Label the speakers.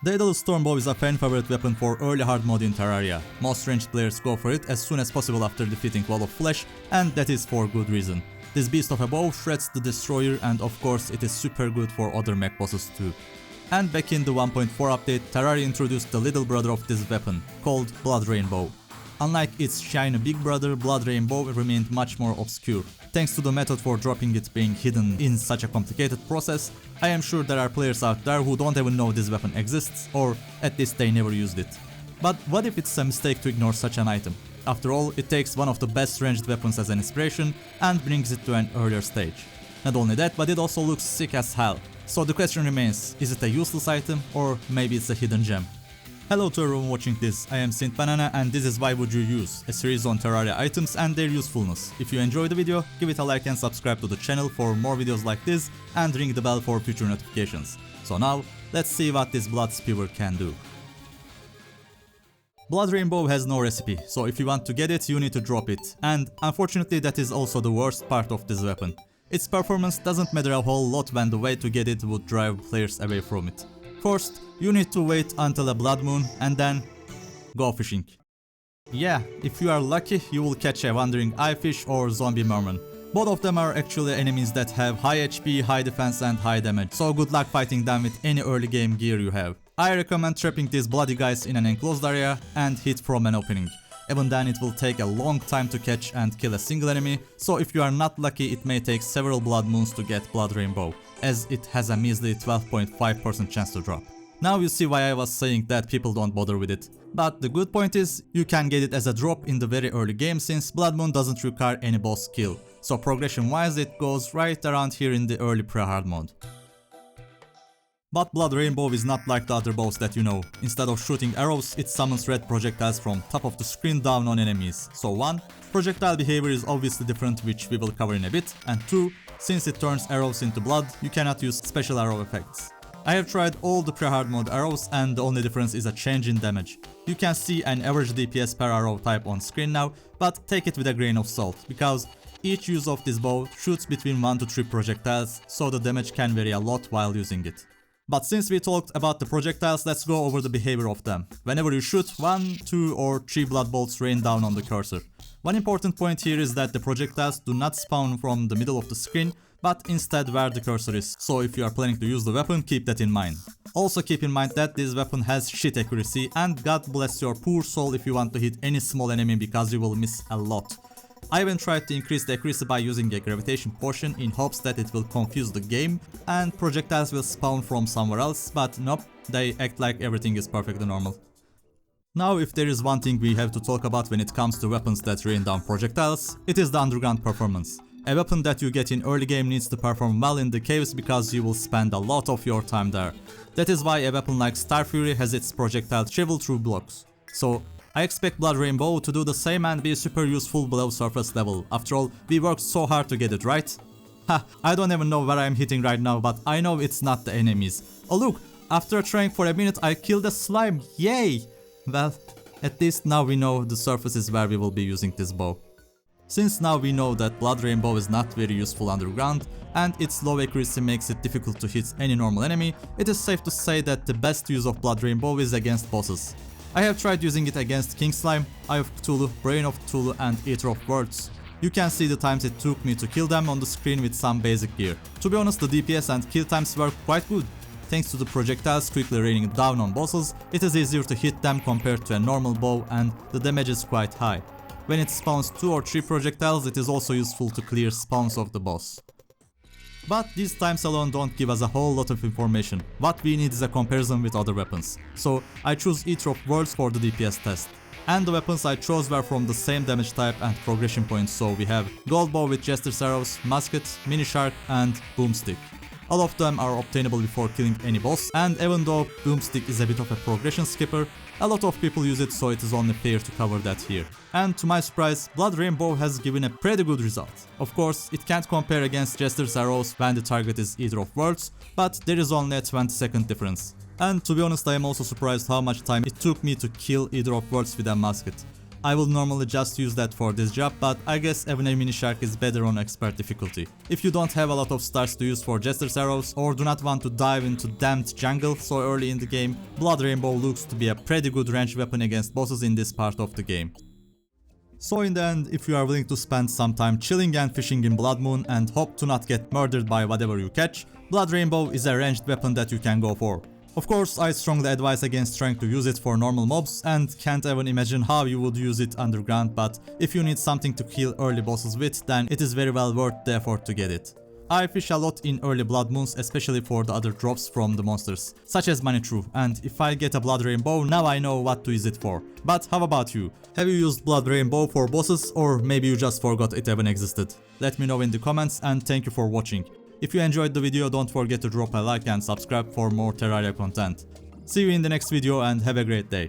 Speaker 1: Daedalus Stormbow is a fan favorite weapon for early hard mode in Terraria. Most ranged players go for it as soon as possible after defeating Wall of Flesh, and that is for good reason. This beast of a bow shreds the destroyer, and of course it is super good for other mech bosses too. And back in the 1.4 update, Terraria introduced the little brother of this weapon, called Blood Rainbow. Unlike its shiny big brother, Blood Rainbow remained much more obscure. Thanks to the method for dropping it being hidden in such a complicated process, I am sure there are players out there who don't even know this weapon exists, or at least they never used it. But what if it's a mistake to ignore such an item? After all, it takes one of the best ranged weapons as an inspiration and brings it to an earlier stage. Not only that, but it also looks sick as hell. So the question remains, is it a useless item or maybe it's a hidden gem? Hello to everyone watching this, I am Synthbanana and this is Why Would You Use, a series on Terraria items and their usefulness. If you enjoyed the video, give it a like and subscribe to the channel for more videos like this and ring the bell for future notifications. So now, let's see what this Blood Spewer can do. Blood Rainbow has no recipe, so if you want to get it, you need to drop it. And unfortunately that is also the worst part of this weapon. Its performance doesn't matter a whole lot when the way to get it would drive players away from it. First, you need to wait until a blood moon and then go fishing. Yeah, if you are lucky, you will catch a wandering eye fish or zombie merman. Both of them are actually enemies that have high HP, high defense and high damage, so good luck fighting them with any early game gear you have. I recommend trapping these bloody guys in an enclosed area and hit from an opening. Even then it will take a long time to catch and kill a single enemy, so if you are not lucky it may take several blood moons to get Blood Rainbow, as it has a measly 12.5% chance to drop. Now you see why I was saying that people don't bother with it. But the good point is, you can get it as a drop in the very early game since Blood Moon doesn't require any boss skill, so progression wise it goes right around here in the early pre-hard mode. But Blood Rainbow is not like the other bows that you know. Instead of shooting arrows, it summons red projectiles from top of the screen down on enemies. So 1. Projectile behavior is obviously different, which we will cover in a bit, and 2. Since it turns arrows into blood, you cannot use special arrow effects. I have tried all the pre-hard mode arrows and the only difference is a change in damage. You can see an average DPS per arrow type on screen now, but take it with a grain of salt, because each use of this bow shoots between 1 to 3 projectiles, so the damage can vary a lot while using it. But since we talked about the projectiles, let's go over the behavior of them. Whenever you shoot, 1, 2 or 3 blood bolts rain down on the cursor. One important point here is that the projectiles do not spawn from the middle of the screen, but instead where the cursor is, so if you are planning to use the weapon, keep that in mind. Also keep in mind that this weapon has shit accuracy, and God bless your poor soul if you want to hit any small enemy because you will miss a lot. I even tried to increase the accuracy by using a gravitation potion in hopes that it will confuse the game and projectiles will spawn from somewhere else, but nope, they act like everything is perfectly normal. Now if there is one thing we have to talk about when it comes to weapons that rain down projectiles, it is the underground performance. A weapon that you get in early game needs to perform well in the caves because you will spend a lot of your time there. That is why a weapon like Star Fury has its projectile travel through blocks. So I expect Blood Rainbow to do the same and be super useful below surface level. After all, we worked so hard to get it, right? Ha, I don't even know where I am hitting right now, but I know it's not the enemies. Oh look, after trying for a minute I killed a slime, yay! Well, at least now we know the surface is where we will be using this bow. Since now we know that Blood Rainbow is not very useful underground, and its low accuracy makes it difficult to hit any normal enemy, it is safe to say that the best use of Blood Rainbow is against bosses. I have tried using it against King Slime, Eye of Cthulhu, Brain of Cthulhu and Eater of Worlds. You can see the times it took me to kill them on the screen with some basic gear. To be honest, the DPS and kill times were quite good. Thanks to the projectiles quickly raining down on bosses, it is easier to hit them compared to a normal bow and the damage is quite high. When it spawns 2 or 3 projectiles, it is also useful to clear spawns of the boss. But these times alone don't give us a whole lot of information. What we need is a comparison with other weapons. So I choose Eater of Worlds for the DPS test. And the weapons I chose were from the same damage type and progression points, so we have Gold Bow with Jester's Arrows, Musket, Mini Shark and Boomstick. All of them are obtainable before killing any boss, and even though Boomstick is a bit of a progression skipper, a lot of people use it, so it is only fair to cover that here. And to my surprise, Blood Rainbow has given a pretty good result. Of course, it can't compare against Jester's Arrows when the target is Eater of Worlds, but there is only a 20-second difference. And to be honest, I am also surprised how much time it took me to kill Eater of Worlds with a musket. I will normally just use that for this job, but I guess even a mini shark is better on expert difficulty. If you don't have a lot of stars to use for Jester's arrows or do not want to dive into damned jungle so early in the game, Blood Rainbow looks to be a pretty good ranged weapon against bosses in this part of the game. So in the end, if you are willing to spend some time chilling and fishing in Blood Moon and hope to not get murdered by whatever you catch, Blood Rainbow is a ranged weapon that you can go for. Of course, I strongly advise against trying to use it for normal mobs and can't even imagine how you would use it underground, but if you need something to kill early bosses with, then it is very well worth the effort to get it. I fish a lot in early Blood Moons, especially for the other drops from the monsters, such as Money True, and if I get a Blood Rainbow, now I know what to use it for. But how about you? Have you used Blood Rainbow for bosses, or maybe you just forgot it even existed? Let me know in the comments, and thank you for watching. If you enjoyed the video, don't forget to drop a like and subscribe for more Terraria content. See you in the next video and have a great day.